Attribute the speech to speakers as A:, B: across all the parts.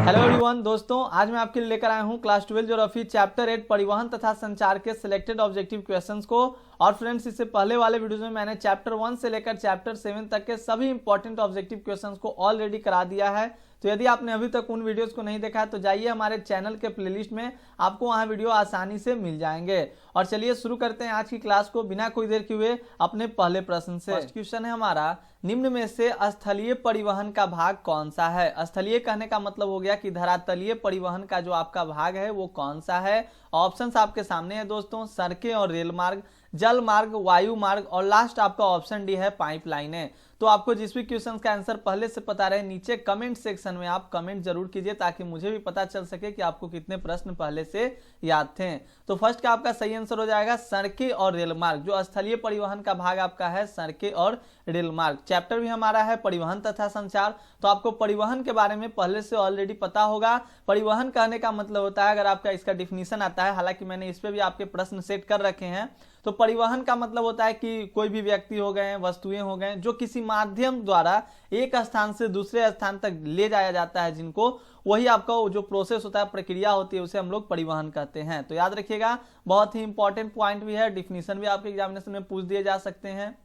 A: Hello everyone दोस्तों, आज मैं आपके लिए लेकर आया हूं क्लास 12 ज्योग्राफी चैप्टर 8 परिवहन तथा संचार के सिलेक्टेड ऑब्जेक्टिव क्वेश्चंस को। और फ्रेंड्स, इससे पहले वाले वीडियोस में मैंने चैप्टर 1 से लेकर चैप्टर 7 तक के सभी इंपॉर्टेंट ऑब्जेक्टिव क्वेश्चंस को ऑलरेडी करा दिया है। तो यदि आपने अभी तक उन वीडियोस को नहीं देखा है तो जाइए हमारे चैनल के प्लेलिस्ट में, आपको वहां वीडियो आसानी से मिल जाएंगे। और चलिए शुरू करते हैं आज की क्लास को बिना कोई देर किए हुए अपने पहले प्रश्न से। फर्स्ट क्वेश्चन है हमारा, निम्न में से स्थलीय परिवहन का भाग कौन सा है। स्थलीय कहने का मतलब हो गया कि धरातलीय परिवहन का जो आपका भाग है वो कौन सा है। ऑप्शंस आपके सामने है दोस्तों, सड़कें और रेल मार्ग, जल मार्ग, वायु मार्ग और लास्ट आपका ऑप्शन डी है पाइपलाइनें। तो आपको जिस भी क्वेश्चन का आंसर पहले से पता रहे, नीचे कमेंट सेक्शन में आप कमेंट जरूर कीजिए ताकि मुझे भी पता चल सके कि आपको कितने प्रश्न पहले से याद थे। तो फर्स्ट का आपका सही आंसर हो जाएगा सड़कें और रेल मार्ग। जो स्थलीय परिवहन का भाग आपका है सड़कें और रेल मार्ग। चैप्टर भी हमारा है परिवहन तथा संचार, तो आपको परिवहन के बारे में पहले से ऑलरेडी पता होगा। परिवहन कहने का मतलब होता है, अगर आपका इसका डिफिनीशन आता है, हालांकि मैंने इस पे भी आपके प्रश्न सेट कर रखे हैं। तो परिवहन का मतलब होता है कि कोई भी व्यक्ति हो गए, वस्तुएं हो गए, जो किसी माध्यम द्वारा एक स्थान से दूसरे स्थान तक ले जाया जाता है, जिनको वही आपका जो प्रोसेस होता है, प्रक्रिया होती है, उसे हम लोग परिवहन कहते हैं। तो याद रखिएगा, बहुत ही इंपॉर्टेंट पॉइंट भी है, डिफिनीशन भी आपके एग्जामिनेशन में पूछ दिए जा सकते हैं।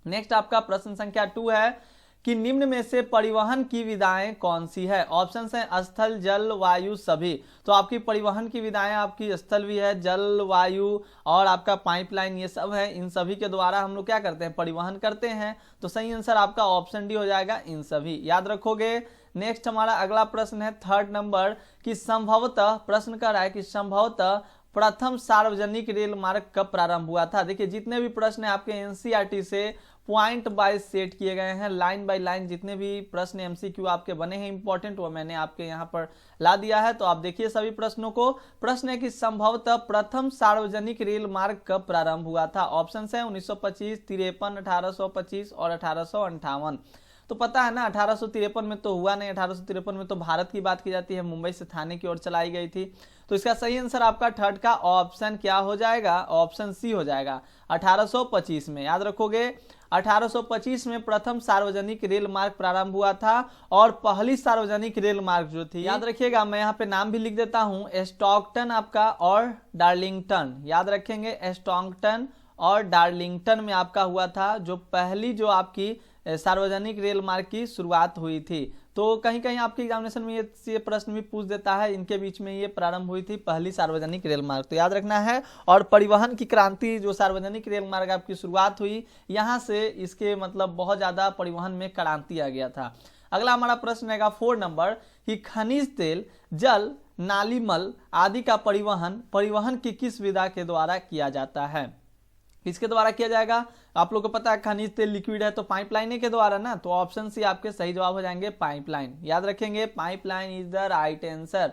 A: नेक्स्ट आपका प्रश्न संख्या 2 है कि निम्न में से परिवहन की विधाएं कौन सी है। ऑप्शन है स्थल, जल, वायु, सभी। तो आपकी परिवहन की विधाएं आपकी स्थल भी है, जल, वायु और आपका पाइपलाइन, ये सब है। इन सभी के द्वारा हम लोग क्या करते हैं, परिवहन करते हैं। तो सही आंसर आपका ऑप्शन डी हो जाएगा, इन सभी। याद रखोगे। नेक्स्ट हमारा अगला प्रश्न है 3rd नंबर कि संभवतः, प्रश्न कर रहा है कि संभवतः प्रथम सार्वजनिक रेल मार्ग कब प्रारंभ हुआ था। देखिए, जितने भी प्रश्न आपके एनसीईआरटी से पॉइंट वाइज सेट किए गए हैं, लाइन बाय लाइन जितने भी प्रश्न एमसीक्यू आपके बने हैं इंपॉर्टेंट, वो मैंने आपके यहाँ पर ला दिया है। तो आप देखिए सभी प्रश्नों को। प्रश्न है कि संभवतः प्रथम सार्वजनिक रेल मार्ग कब प्रारंभ हुआ था। ऑप्शन है 1925, 53, 1825 और 1858। तो पता है ना, 1853 में तो हुआ नहीं। 1853 में तो भारत की बात की जाती है, मुंबई से थाने की ओर चलाई गई थी। तो इसका सही आंसर आपका 3rd का ऑप्शन क्या हो जाएगा, ऑप्शन सी हो जाएगा, 1825 में। याद रखोगे, 1825 में प्रथम सार्वजनिक रेल मार्ग प्रारंभ हुआ था। और पहली सार्वजनिक रेल मार्ग जो थी, याद रखिएगा, मैं यहाँ पे नाम भी लिख देता हूँ, स्टॉकटन आपका और डार्लिंगटन। याद रखेंगे, स्टॉकटन और डार्लिंगटन में आपका हुआ था जो पहली जो आपकी सार्वजनिक रेल मार्ग की शुरुआत हुई थी। तो कहीं कहीं आपके एग्जामिनेशन में ये प्रश्न भी पूछ देता है, इनके बीच में ये प्रारंभ हुई थी पहली सार्वजनिक रेल मार्ग, तो याद रखना है। और परिवहन की क्रांति, जो सार्वजनिक रेल मार्ग आपकी शुरुआत हुई, यहाँ से इसके मतलब बहुत ज्यादा परिवहन में क्रांति आ गया था। अगला हमारा प्रश्न रहेगा 4 नंबर कि खनिज तेल, जल, नाली मल आदि का परिवहन की किस विधा के द्वारा किया जाता है। किसके द्वारा किया जाएगा। आप लोग को पता है खनिज तेल लिक्विड है तो पाइपलाइन के द्वारा ना। तो ऑप्शन सी आपके सही जवाब हो जाएंगे, पाइपलाइन। याद रखेंगे, pipeline is the right answer.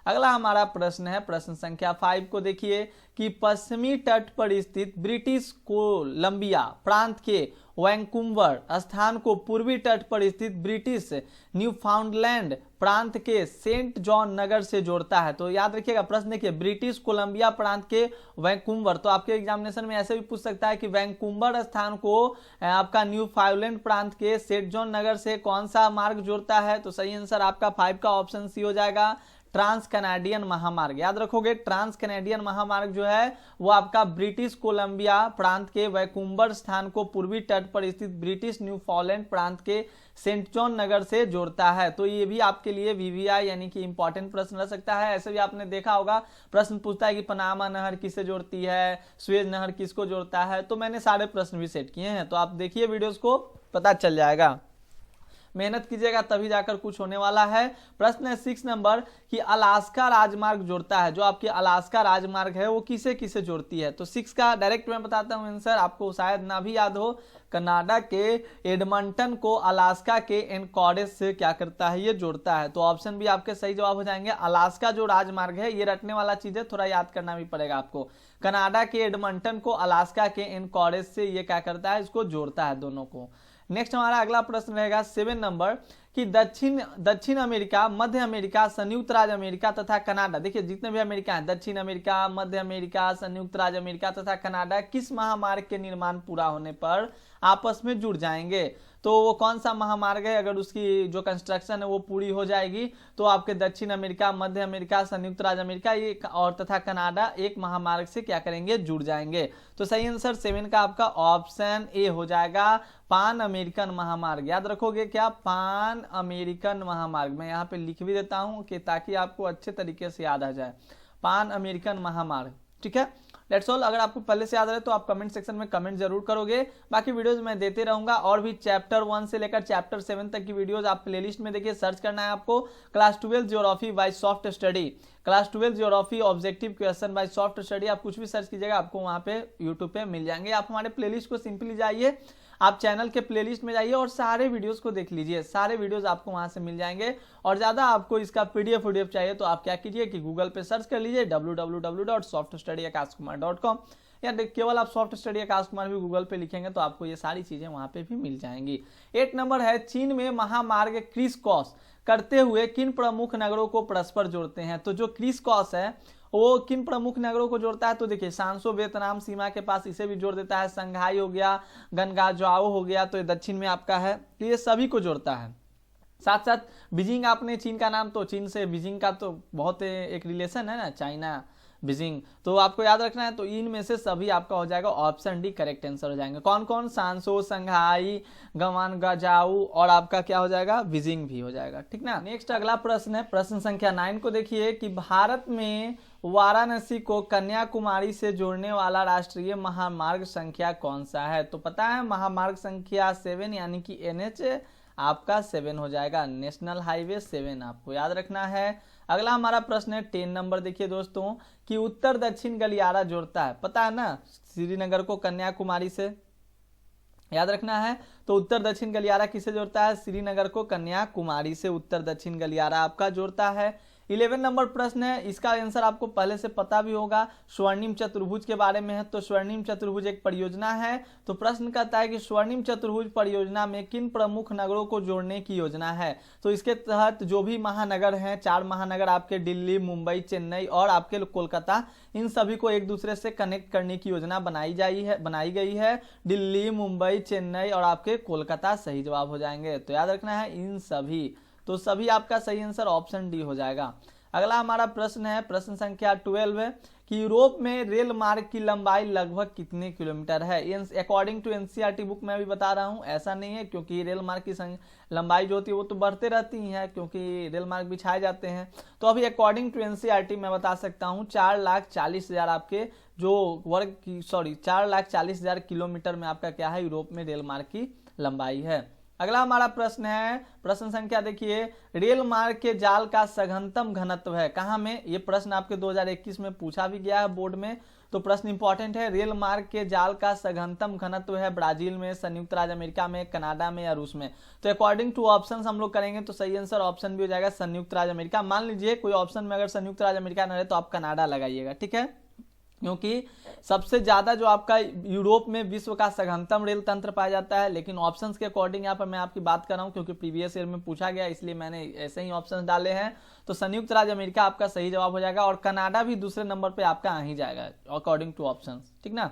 A: अगला हमारा प्रश्न है प्रश्न संख्या 5 को देखिए कि पश्चिमी तट पर स्थित ब्रिटिश कोलंबिया प्रांत के वैंकूवर स्थान को पूर्वी तट पर स्थित ब्रिटिश न्यूफाउंडलैंड प्रांत के सेंट जॉन नगर से जोड़ता है। तो याद रखिएगा, प्रश्न देखिए, ब्रिटिश कोलंबिया प्रांत के वैंकूवर। तो आपके एग्जामिनेशन में ऐसे भी पूछ सकता है कि वैंकूवर स्थान को आपका न्यूफाउंडलैंड प्रांत के सेंट जॉन नगर से कौन सा मार्ग जोड़ता है। तो सही आंसर आपका 5 का ऑप्शन सी हो जाएगा, ट्रांस कैनेडियन महामार्ग। याद रखोगे, ट्रांस कैनेडियन महामार्ग जो है वो आपका ब्रिटिश कोलंबिया प्रांत के वैंकूवर स्थान को पूर्वी तट पर स्थित ब्रिटिश न्यूफाउंडलैंड प्रांत के सेंट जॉन नगर से जोड़ता है। तो ये भी आपके लिए वीवीआई यानी कि इंपॉर्टेंट प्रश्न रह सकता है। ऐसे भी आपने देखा होगा, प्रश्न पूछता है कि पनामा नहर किसे जोड़ती है, सुएज नहर किसको जोड़ता है। तो मैंने सारे प्रश्न भी सेट किए हैं, तो आप देखिए वीडियोस को, पता चल जाएगा। मेहनत कीजिएगा तभी जाकर कुछ होने वाला है। प्रश्न है 6 नंबर कि अलास्का राजमार्ग जोड़ता है। जो आपकी अलास्का राजमार्ग है वो किसे किसे जोड़ती है। तो 6 का डायरेक्ट मैं बताता हूं आंसर, आपको शायद ना भी याद हो। कनाडा के एडमंटन को अलास्का के एनकोरेज से क्या करता है, ये जोड़ता है। तो ऑप्शन भी आपके सही जवाब हो जाएंगे। अलास्का जो राजमार्ग है, ये रटने वाला चीज है, थोड़ा याद करना भी पड़ेगा आपको। कनाडा के एडमंटन को अलास्का के एनकोरेज से ये क्या करता है, इसको जोड़ता है दोनों को। नेक्स्ट हमारा अगला प्रश्न रहेगा 7 नंबर कि दक्षिण अमेरिका, मध्य अमेरिका, संयुक्त राज्य अमेरिका तथा कनाडा, देखिए जितने भी अमेरिका हैं, दक्षिण अमेरिका, मध्य अमेरिका, संयुक्त राज्य अमेरिका तथा कनाडा, किस महामार्ग के निर्माण पूरा होने पर आपस में जुड़ जाएंगे। तो वो कौन सा महामार्ग है, अगर उसकी जो कंस्ट्रक्शन है वो पूरी हो जाएगी तो आपके दक्षिण अमेरिका, मध्य अमेरिका, संयुक्त राज्य अमेरिका ये और तथा कनाडा एक महामार्ग से क्या करेंगे, जुड़ जाएंगे। तो सही आंसर 7 का आपका ऑप्शन ए हो जाएगा, पान अमेरिकन महामार्ग। याद रखोगे क्या, पान अमेरिकन महामार्ग। मैं यहाँ पे लिख भी देता हूँ कि ताकि आपको अच्छे तरीके से याद आ जाए, पान अमेरिकन महामार्ग। ठीक है, लेट्स ऑल। अगर आपको पहले से याद रहे तो आप कमेंट सेक्शन में कमेंट जरूर करोगे। बाकी वीडियोस मैं देते रहूंगा और भी चैप्टर 1 से लेकर चैप्टर 7 तक की वीडियोस आप प्लेलिस्ट में देखिए, सर्च करना है आपको class 12 geography bye soft study, class 12 geography objective question by soft study. आप कुछ भी सर्च कीजिएगा आपको वहां पे यूट्यूब पे मिल जाएंगे। आप हमारे प्लेलिस्ट को सिंपली जाइए, आप चैनल के प्लेलिस्ट में जाइए और सारे वीडियोस को देख लीजिए, सारे वीडियोस आपको वहां से मिल जाएंगे। और ज्यादा आपको इसका पीडीएफ चाहिए तो आप क्या कीजिए कि गूगल पे सर्च कर लीजिए www.softstudyakashkumar.com, या केवल आप सॉफ्ट स्टडी आकाश कुमार भी गूगल पे लिखेंगे तो आपको ये सारी चीजें वहां पे भी मिल जाएंगी। 8 नंबर है, चीन में महामार्ग क्रिस क्रॉस करते हुए किन प्रमुख नगरों को परस्पर जोड़ते हैं। तो जो क्रिस क्रॉस है वो किन प्रमुख नगरों को जोड़ता है, तो देखिए सांसो वियतनाम सीमा के पास, इसे भी जोड़ देता है। संघाई हो गया, गनगाजाओ हो गया, तो ये दक्षिण में आपका है, तो ये सभी को जोड़ता है। साथ साथ बीजिंग, आपने चीन का नाम, तो चीन से बीजिंग का तो बहुत एक रिलेशन है ना, चाइना बीजिंग, तो आपको याद रखना है। तो इनमें से सभी आपका हो जाएगा ऑप्शन डी करेक्ट आंसर हो जाएंगे। कौन कौन, सांसो, संघाई, गवानगाजाऊ और आपका क्या हो जाएगा, बीजिंग भी हो जाएगा। ठीक ना। नेक्स्ट अगला प्रश्न है, प्रश्न संख्या 9 को देखिए कि भारत में वाराणसी को कन्याकुमारी से जोड़ने वाला राष्ट्रीय महामार्ग संख्या कौन सा है। तो पता है महामार्ग संख्या 7 यानी कि NH आपका 7 हो जाएगा, नेशनल हाईवे 7 आपको याद रखना है। अगला हमारा प्रश्न है 10 नंबर, देखिए दोस्तों कि उत्तर दक्षिण गलियारा जोड़ता है, पता है ना, श्रीनगर को कन्याकुमारी से, याद रखना है। तो उत्तर दक्षिण गलियारा किसे जोड़ता है, श्रीनगर को कन्याकुमारी से उत्तर दक्षिण गलियारा आपका जोड़ता है। 11 नंबर प्रश्न है, इसका आंसर आपको पहले से पता भी होगा, स्वर्णिम चतुर्भुज के बारे में है। तो स्वर्णिम चतुर्भुज एक परियोजना है। तो प्रश्न कहता है कि स्वर्णिम चतुर्भुज परियोजना में किन प्रमुख नगरों को जोड़ने की योजना है। तो इसके तहत जो भी महानगर हैं, 4 महानगर आपके, दिल्ली, मुंबई, चेन्नई और आपके कोलकाता, इन सभी को एक दूसरे से कनेक्ट करने की योजना बनाई गई है। दिल्ली, मुंबई, चेन्नई और आपके कोलकाता सही जवाब हो जाएंगे। तो याद रखना है इन सभी, तो सभी आपका सही आंसर ऑप्शन डी हो जाएगा। अगला हमारा प्रश्न है, प्रश्न संख्या 12 है कि यूरोप में रेल मार्ग की लंबाई लगभग कितने किलोमीटर है। अकॉर्डिंग टू एनसीईआरटी बुक मैं भी बता रहा हूं, ऐसा नहीं है क्योंकि रेल मार्ग की लंबाई जो होती है वो तो बढ़ते रहती है क्योंकि रेल मार्ग बिछाए जाते हैं। तो अभी अकॉर्डिंग टू एनसीईआरटी मैं बता सकता हूं 4,40,000 आपके जो 4,40,000 किलोमीटर में आपका क्या है, यूरोप में रेल मार्ग की लंबाई है। अगला हमारा प्रश्न है, प्रश्न संख्या देखिए, रेल मार्ग के जाल का सघनतम घनत्व है कहां में। ये प्रश्न आपके 2021 में पूछा भी गया है बोर्ड में, तो प्रश्न इंपॉर्टेंट है। रेल मार्ग के जाल का सघनतम घनत्व है ब्राजील में, संयुक्त राज्य अमेरिका में, कनाडा में या रूस में। तो अकॉर्डिंग टू ऑप्शन हम लोग करेंगे तो सही आंसर ऑप्शन भी हो जाएगा संयुक्त राज्य अमेरिका। मान लीजिए कोई ऑप्शन में अगर संयुक्त राज्य अमेरिका न रहे तो आप कनाडा लगाइएगा, ठीक है, क्योंकि सबसे ज्यादा जो आपका यूरोप में विश्व का सघनतम रेल तंत्र पाया जाता है। लेकिन ऑप्शंस के अकॉर्डिंग यहाँ पर मैं आपकी बात कर रहा हूँ क्योंकि प्रीवियस ईयर में पूछा गया, इसलिए मैंने ऐसे ही ऑप्शंस डाले हैं। तो संयुक्त राज्य अमेरिका आपका सही जवाब हो जाएगा और कनाडा भी दूसरे नंबर पे आपका आ ही जाएगा अकॉर्डिंग टू ऑप्शंस, ठीक ना।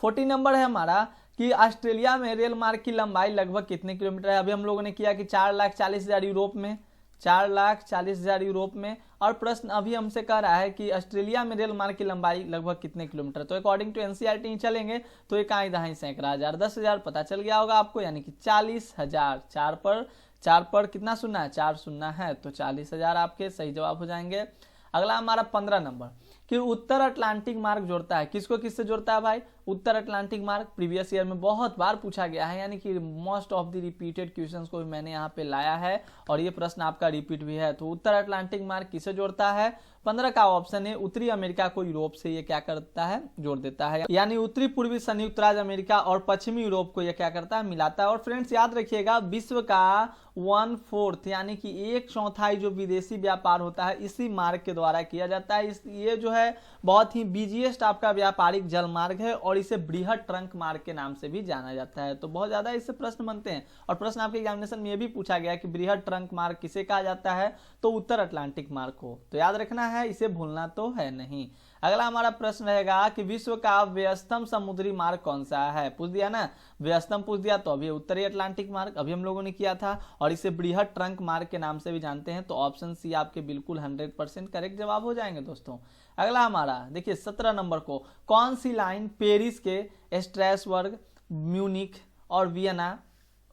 A: 14 नंबर है हमारा कि ऑस्ट्रेलिया में रेल मार्ग की लंबाई लगभग कितने किलोमीटर है। अभी हम लोगों ने किया कि 4,40,000 यूरोप में, 4,40,000 यूरोप में, और प्रश्न अभी हमसे कह रहा है कि ऑस्ट्रेलिया में रेल मार्ग की लंबाई लगभग कितने किलोमीटर। तो अकॉर्डिंग टू एनसीईआरटी ही चलेंगे तो एक आए दहाई सैकड़ा हजार 10,000 पता चल गया होगा आपको, यानी कि 40,000। 4 पर कितना सुनना है, 4 सुनना है, तो 40,000 आपके सही जवाब हो जाएंगे। अगला हमारा 15 नंबर कि उत्तर अटलांटिक मार्ग जोड़ता है, किसको किससे जोड़ता है भाई, उत्तर अटलांटिक मार्ग। प्रीवियस ईयर में बहुत बार पूछा गया है, यानी कि most of the repeated questions को भी मैंने यहाँ पे लाया है और ये प्रश्न आपका रिपीट भी है। तो उत्तर अटलांटिक मार्ग किसे जोड़ता है, 15 का ऑप्शन है उत्तरी अमेरिका को यूरोप से ये क्या करता है, जोड़ देता है, यानी उत्तरी पूर्वी संयुक्त राज्य अमेरिका और पश्चिमी यूरोप को ये क्या करता है, मिलाता है। और फ्रेंड्स याद रखिएगा विश्व का 1/4 यानी कि 1/4 जो विदेशी व्यापार होता है इसी मार्ग के द्वारा किया जाता है। ये जो है बहुत ही बिजिएस्ट आपका व्यापारिक जल मार्ग है और और इसे बृहद ट्रंक मार्ग के नाम से भी जाना जाता है। तो बहुत ज्यादा इससे प्रश्न बनते हैं और प्रश्न आपके एग्जामिनेशन में ये भी पूछा गया कि बृहद ट्रंक मार्ग किसे कहा जाता है, तो उत्तर अटलांटिक मार्ग को। तो याद रखना है, इसे भूलना तो है नहीं। अगला हमारा प्रश्न रहेगा कि विश्व का व्यस्तम समुद्री मार्ग कौन सा है। पूछ दिया ना, व्यस्तम पूछ दिया तो अभी उत्तरी अटलांटिक मार्ग अभी हम लोगों ने किया था, और इसे बृहद ट्रंक मार्ग के नाम से भी जानते हैं। तो ऑप्शन सी आपके बिल्कुल 100% करेक्ट जवाब हो जाएंगे दोस्तों। अगला हमारा देखिए 17 नंबर को, कौन सी लाइन पेरिस के स्ट्रासबर्ग, म्यूनिख और वियना,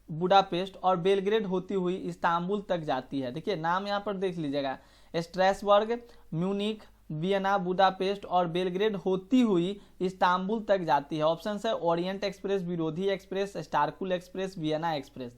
A: बुडापेस्ट और बेलग्रेड होती हुई इस्तांबुल तक जाती है। देखिए नाम यहाँ पर देख लीजिएगा, स्ट्रासबर्ग, म्यूनिख, वियना, बुडापेस्ट और बेलग्रेड होती हुई इस्तांबुल तक जाती है। ऑप्शन है ओरिएंट एक्सप्रेस, विरोधी एक्सप्रेस, स्टारकुल एक्सप्रेस, वियना एक्सप्रेस।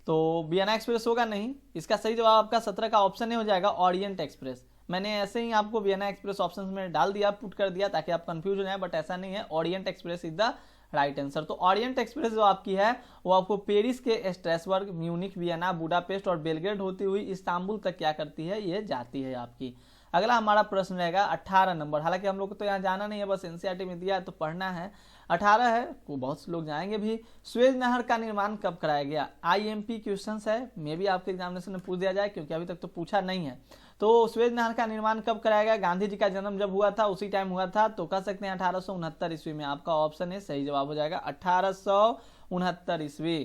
A: तो वियना एक्सप्रेस होगा नहीं, इसका सही जवाब आपका 17 का ऑप्शन ए हो जाएगा, ओरिएंट एक्सप्रेस। मैंने ऐसे ही आपको वियना एक्सप्रेस ऑप्शन में डाल दिया, पुट कर दिया ताकि आप कंफ्यूज हो जाए, बट ऐसा नहीं है, Orient express is the right answer. तो ओरिएंट एक्सप्रेस जो आपकी है वो आपको पेरिस के स्ट्रासबर्ग, म्यूनिख, वियना, बुडापेस्ट और बेलग्रेड होती हुई इस्तांबुल तक क्या करती है, ये जाती है आपकी। अगला हमारा प्रश्न रहेगा 18 नंबर। हालांकि हम लोग को तो यहाँ जाना नहीं है, बस एनसीईआरटी में दिया है तो पढ़ना है। 18 है वो बहुत से लोग जाएंगे भी। स्वेज नहर का निर्माण कब कराया गया। आईएमपी क्वेश्चंस है, मे भी आपके एग्जामिनेशन में पूछ दिया जाए क्योंकि अभी तक तो पूछा नहीं है। तो स्वेज नहर का निर्माण कब कराया गया, गांधी जी का जन्म जब हुआ था उसी टाइम हुआ था, तो कह सकते हैं 1869 ईस्वी में। आपका ऑप्शन है सही जवाब हो जाएगा 1869 ईस्वी,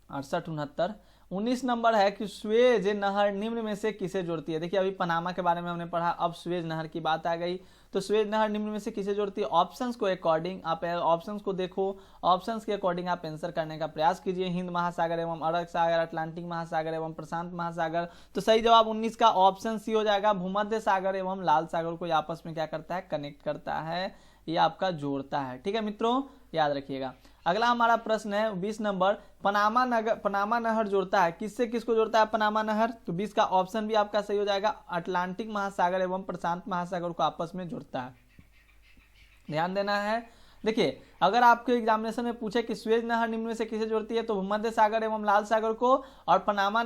A: 68-69। 19 नंबर है कि स्वेज नहर निम्न में से किसे जोड़ती है। देखिए अभी पनामा के बारे में हमने पढ़ा, अब स्वेज नहर की बात आ गई। तो स्वेज नहर निम्न में से किसे जोड़ती है। ऑप्शंस को अकॉर्डिंग आप ऑप्शंस को देखो, ऑप्शंस के अकॉर्डिंग आप आंसर करने का प्रयास कीजिए। हिंद महासागर एवं अरब सागर, अटलांटिक महासागर एवं प्रशांत महासागर। तो सही जवाब 19 का ऑप्शन सी हो जाएगा, भूमध्य सागर एवं लाल सागर को आपस में क्या करता है, कनेक्ट करता है, ये आपका जोड़ता है। ठीक है मित्रों, याद रखिएगा। अगला हमारा प्रश्न है 20 नंबर, पनामा नहर जोड़ता है, किससे किसको जोड़ता है पनामा नहर। तो 20 का ऑप्शन भी आपका सही हो जाएगा, अटलांटिक महासागर एवं प्रशांत महासागर को आपस में जोड़ता है। ध्यान देना है। देखिए अगर आपके एग्जामिनेशन में पूछे कि स्वेज नहर निम्न में से किसे जोड़ती है, तो भूमध्य सागर एवं लाल सागर को, और पनामा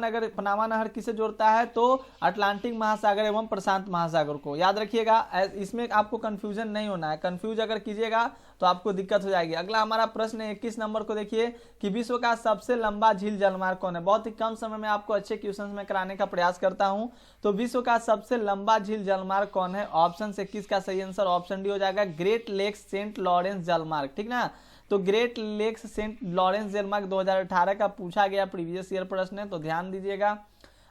A: नहर किसे जोड़ता है, तो अटलांटिक महासागर एवं प्रशांत महासागर को। याद रखिएगा, इसमें आपको कंफ्यूजन नहीं होना है, कंफ्यूज अगर कीजिएगा तो आपको दिक्कत हो जाएगी। अगला हमारा प्रश्न है 21 नंबर को, देखिए कि विश्व का सबसे लंबा झील जलमार्ग कौन है। बहुत ही कम समय में आपको अच्छे क्वेश्चन में कराने का प्रयास करता हूं। तो विश्व का सबसे लंबा झील जलमार्ग कौन है। ऑप्शन 21 का सही आंसर ऑप्शन डी हो जाएगा, ग्रेट लेक्स सेंट लॉरेंस जलमार्ग। ठीक ना, तो ग्रेट लेक्स सेंट लॉरेंस जलमार्ग 2018 का पूछा गया प्रीवियस ईयर प्रश्न है, तो ध्यान दीजिएगा।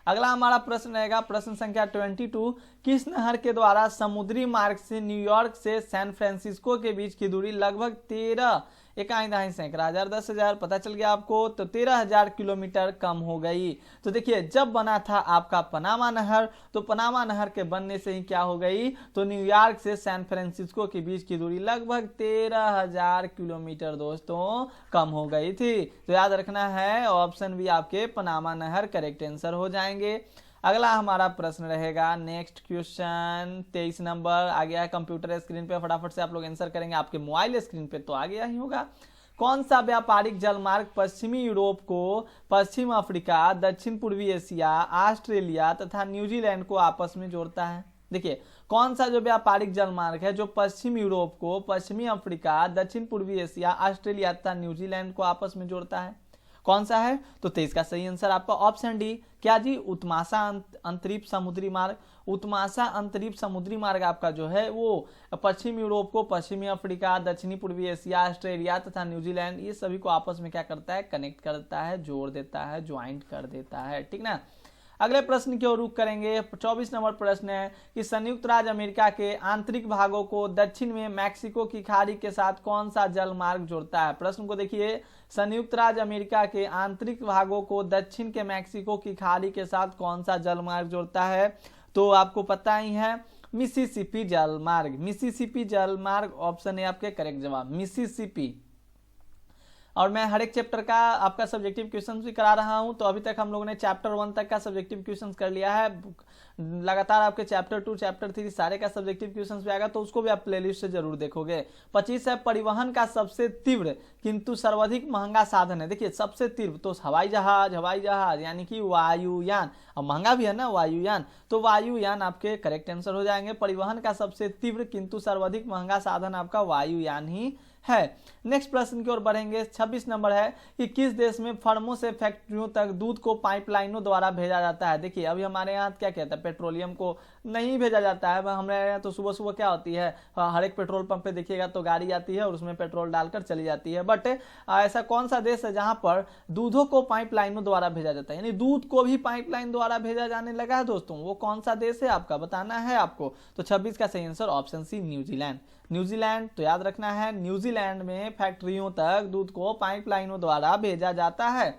A: अगला हमारा प्रश्न रहेगा प्रश्न संख्या 22, किस नहर के द्वारा समुद्री मार्ग से न्यूयॉर्क से सैन फ्रांसिस्को के बीच की दूरी लगभग 13 1.5 सैकड़ा 10,000 पता चल गया आपको, तो 13,000 किलोमीटर कम हो गई। तो देखिए जब बना था आपका पनामा नहर, तो पनामा नहर के बनने से ही क्या हो गई, तो न्यूयॉर्क से सैन फ्रांसिस्को के बीच की दूरी लगभग 13,000 किलोमीटर दोस्तों कम हो गई थी। तो याद रखना है, ऑप्शन भी आपके पनामा नहर करेक्ट आंसर हो जाएंगे। अगला हमारा प्रश्न रहेगा नेक्स्ट क्वेश्चन 23 नंबर आ गया है कंप्यूटर स्क्रीन पे, फटाफट से आप लोग आंसर करेंगे, आपके मोबाइल स्क्रीन पे तो आ गया ही होगा। कौन सा व्यापारिक जलमार्ग पश्चिमी यूरोप को पश्चिम अफ्रीका, दक्षिण पूर्वी एशिया, ऑस्ट्रेलिया तथा न्यूजीलैंड को आपस में जोड़ता है। देखिए कौन सा जो व्यापारिक जलमार्ग है जो पश्चिम यूरोप को पश्चिमी अफ्रीका, दक्षिण पूर्वी एशिया, ऑस्ट्रेलिया तथा न्यूजीलैंड को आपस में जोड़ता है, कौन सा है। तो 23 का सही आंसर आपका ऑप्शन डी, क्या जी, उत्माशा अंतरिक्ष समुद्री मार्ग। उत्माशा अंतरिक्ष समुद्री मार्ग आपका जो है वो पश्चिम यूरोप को पश्चिमी अफ्रीका, दक्षिणी पूर्वी एशिया, ऑस्ट्रेलिया तथा न्यूजीलैंड ये सभी को आपस में क्या करता है, कनेक्ट करता है, जोड़ देता है, ज्वाइंट कर देता है। ठीक ना, अगले प्रश्न की ओर रुख करेंगे। 24 नंबर प्रश्न है कि संयुक्त राज्य अमेरिका के आंतरिक भागों को दक्षिण में मैक्सिको की खाड़ी के साथ कौन सा जल मार्ग जोड़ता है। प्रश्न को देखिए, संयुक्त राज्य अमेरिका के आंतरिक भागों को दक्षिण के मैक्सिको की खाड़ी के साथ कौन सा जल मार्ग जोड़ता है। तो आपको पता ही है, मिसिसिपी जल मार्ग। मिसिसिपी जल मार्ग ऑप्शन है आपके करेक्ट जवाब, मिसिसिपी। और मैं हर एक चैप्टर का आपका सब्जेक्टिव क्वेश्चन भी करा रहा हूं। तो अभी तक हम लोगों ने चैप्टर 1 तक का सब्जेक्टिव क्वेश्चन कर लिया है, लगातार आपके चैप्टर 2 चैप्टर 3 सारे का सब्जेक्टिव क्वेश्चन भी आएगा, तो उसको भी आप प्लेलिस्ट से जरूर देखोगे। 25 है परिवहन का सबसे तीव्र किंतु सर्वाधिक महंगा साधन है। देखिए सबसे तीव्र तो हवाई जहाज यानी कि वायुयान, अब महंगा भी है ना वायुयान, तो वायुयान आपके करेक्ट आंसर हो जाएंगे। परिवहन का सबसे तीव्र किंतु सर्वाधिक महंगा साधन आपका वायुयान ही है। नेक्स्ट प्रश्न की ओर बढ़ेंगे। 26 नंबर है कि किस देश में फर्मों से फैक्ट्रियों तक दूध को पाइपलाइनों द्वारा भेजा जाता है। देखिए अभी हमारे यहाँ क्या कहता है, पेट्रोलियम को नहीं भेजा जाता है। हमारे यहाँ तो सुबह सुबह क्या होती है, हर एक पेट्रोल पंप पे देखिएगा तो गाड़ी आती है और उसमें पेट्रोल डालकर चली जाती है। बट ऐसा कौन सा देश है जहां पर दूधों को पाइपलाइनों द्वारा भेजा जाता है, यानी दूध को भी पाइपलाइन द्वारा भेजा जाने लगा है दोस्तों, वो कौन सा देश है आपका बताना है आपको। तो 26 का सही answer option C New Zealand. New Zealand तो याद रखना है, न्यूजीलैंड में फैक्ट्रियों तक दूध को पाइपलाइनों द्वारा भेजा जाता है।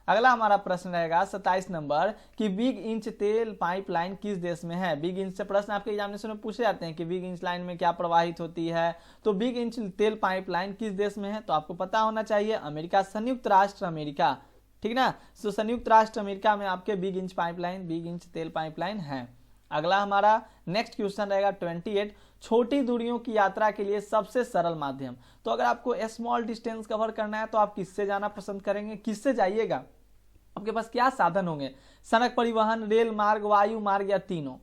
A: अगला हमारा प्रश्न रहेगा 27 नंबर कि बिग इंच तेल पाइपलाइन किस देश में है। बिग इंच से प्रश्न आपके एग्जामिनेशन में पूछे जाते हैं कि बिग इंच लाइन में क्या प्रवाहित होती है, तो बिग इंच तेल पाइपलाइन किस देश में है, तो आपको पता होना चाहिए अमेरिका, संयुक्त राष्ट्र अमेरिका, ठीक ना। तो संयुक्त राष्ट्र अमेरिका में आपके बिग इंच तेल पाइपलाइन है। अगला हमारा नेक्स्ट क्वेश्चन रहेगा 28, छोटी दूरियों की यात्रा के लिए सबसे सरल माध्यम। तो अगर आपको स्मॉल डिस्टेंस कवर करना है तो आप किससे जाना पसंद करेंगे, किससे जाइएगा, आपके पास क्या साधन होंगे, सड़क परिवहन, रेल मार्ग, वायु मार्ग या तीनों।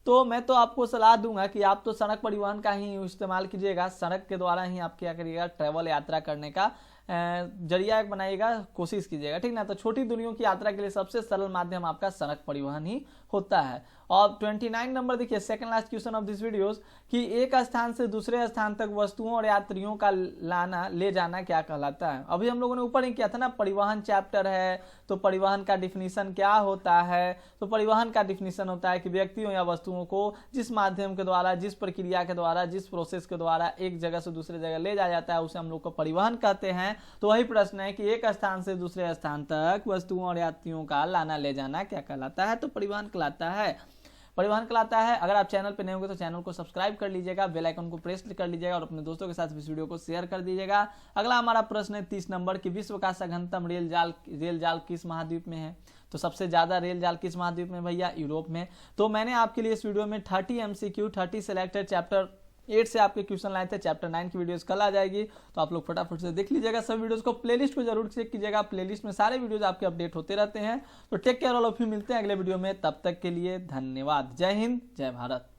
A: तो मैं तो आपको सलाह दूंगा कि आप तो सड़क परिवहन का ही इस्तेमाल कीजिएगा, सड़क के द्वारा ही आप क्या करिएगा, ट्रैवल यात्रा करने का जरिया बनाइएगा, कोशिश कीजिएगा, ठीक ना। तो छोटी दूरियों की यात्रा के लिए सबसे सरल माध्यम आपका सड़क परिवहन ही होता है। और 29 नंबर देखिए, second last question of this videos कि एक स्थान से दूसरे स्थान तक वस्तुओं और यात्रियों का ले जाना क्या कहलाता है। अभी हम लोगों ने ऊपर ही किया था ना, परिवहन चैप्टर है, तो परिवहन का डिफिनीशन क्या होता है। तो परिवहन का डिफिनीशन होता है कि व्यक्तियों या वस्तुओं को जिस माध्यम के द्वारा, जिस प्रक्रिया के द्वारा, जिस प्रोसेस के द्वारा एक जगह से दूसरे जगह ले जाया जाता है उसे हम लोग को परिवहन कहते हैं। तो वही प्रश्न है कि एक स्थान से दूसरे स्थान तक वस्तुओं और यात्रियों का लाना ले जाना क्या कहलाता है, तो परिवहन कहलाता है, परिवहन कहलाता है। अगर आप चैनल पे नए होंगे तो चैनल को सब्सक्राइब कर लीजिएगा, बेल आइकन को प्रेस कर लीजिएगा और अपने दोस्तों के साथ इस वीडियो को शेयर कर दीजिएगा। अगला हमारा प्रश्न है 30 नंबर कि विश्व का सघनतम रेल जाल किस महाद्वीप में है। तो सबसे ज्यादा रेल जाल किस महाद्वीप में भैया, यूरोप में। तो मैंने आपके लिए इस वीडियो में 30 MCQ 30 सिलेक्टेड चैप्टर 8 से आपके क्वेश्चन लाए थे। चैप्टर 9 की वीडियोस कल आ जाएगी, तो आप लोग फटाफट से देख लीजिएगा। सब वीडियोस को प्लेलिस्ट को जरूर चेक कीजिएगा, प्लेलिस्ट में सारे वीडियोस आपके अपडेट होते रहते हैं। तो take care all of you, मिलते हैं अगले वीडियो में, तब तक के लिए धन्यवाद। जय हिंद, जय भारत।